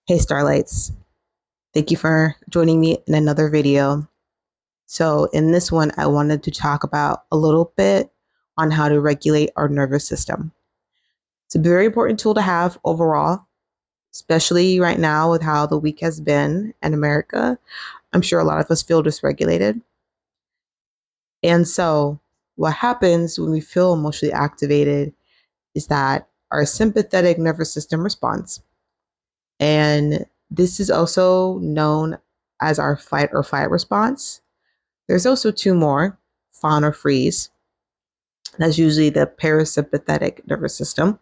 Hey Starlights, thank you for joining me in another video. So in this one, I wanted to talk about a little bit on how to regulate our nervous system. It's a very important tool to have overall, especially right now with how the week has been in America. I'm sure a lot of us feel dysregulated. And so what happens when we feel emotionally activated is that our sympathetic nervous system responds. And this is also known as our fight or flight response. There's also two more, fawn or freeze. That's usually the parasympathetic nervous system,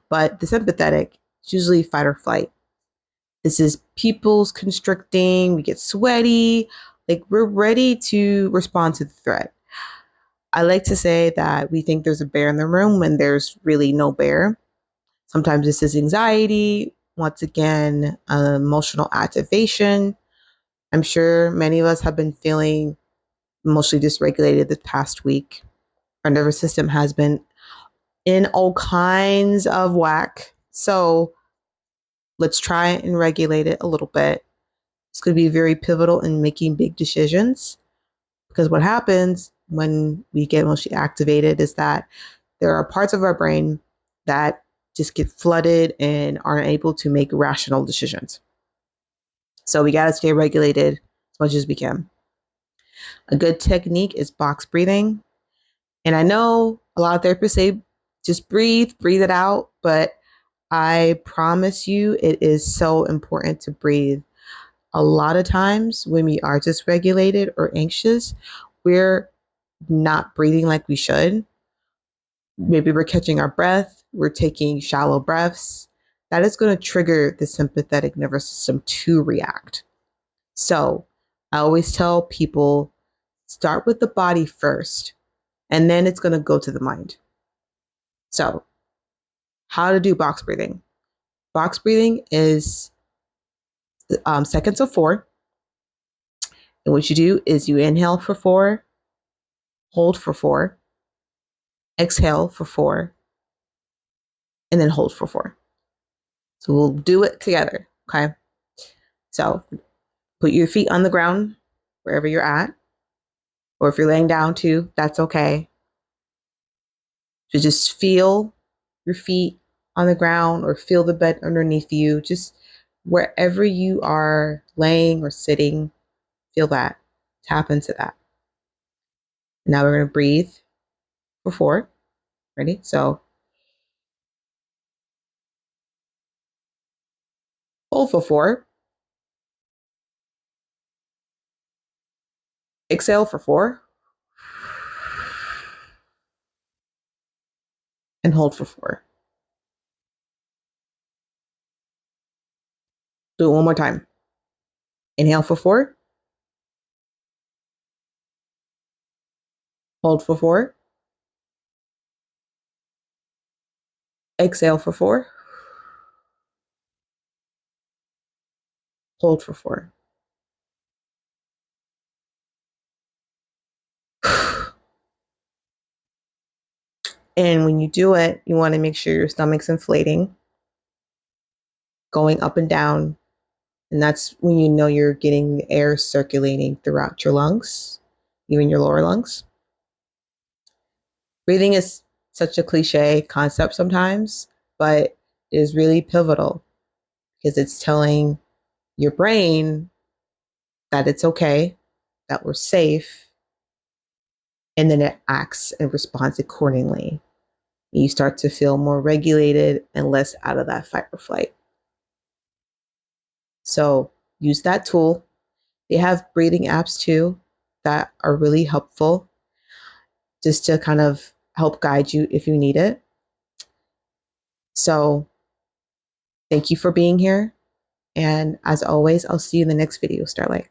but the sympathetic is usually fight or flight. This is pupils constricting, we get sweaty, like we're ready to respond to the threat. I like to say that we think there's a bear in the room when there's really no bear. Sometimes this is anxiety, once again, emotional activation. I'm sure many of us have been feeling emotionally dysregulated this past week. Our nervous system has been in all kinds of whack. So let's try and regulate it a little bit. It's going to be very pivotal in making big decisions because what happens when we get emotionally activated is that there are parts of our brain that just get flooded and aren't able to make rational decisions. So we got to stay regulated as much as we can. A good technique is box breathing. And I know a lot of therapists say just breathe it out, but I promise you it is so important to breathe. A lot of times when we are dysregulated or anxious, we're not breathing like we should. Maybe we're catching our breath, we're taking shallow breaths. That is going to trigger the sympathetic nervous system to react. So I always tell people start with the body first, and then it's going to go to the mind. So, how to do box breathing? Box breathing is seconds of 4. And what you do is you inhale for 4, hold for 4, exhale for 4, and then hold for 4. So we'll do it together. Okay. So put your feet on the ground wherever you're at, or if you're laying down too, that's okay. So just feel your feet on the ground or feel the bed underneath you. Just wherever you are laying or sitting, feel that. Tap into that. Now we're going to breathe for 4. Ready? So hold for 4, exhale for 4, and hold for 4. Do it one more time. Inhale for 4, hold for 4, exhale for 4, hold for 4. And when you do it, you want to make sure your stomach's inflating, going up and down. And that's when you know you're getting the air circulating throughout your lungs, even your lower lungs. Breathing is such a cliche concept sometimes, but it is really pivotal because it's telling your brain that it's okay, that we're safe, and then it acts and responds accordingly. You start to feel more regulated and less out of that fight or flight. So use that tool. They have breathing apps too that are really helpful just to kind of help guide you if you need it. So thank you for being here. And as always, I'll see you in the next video, Starlight.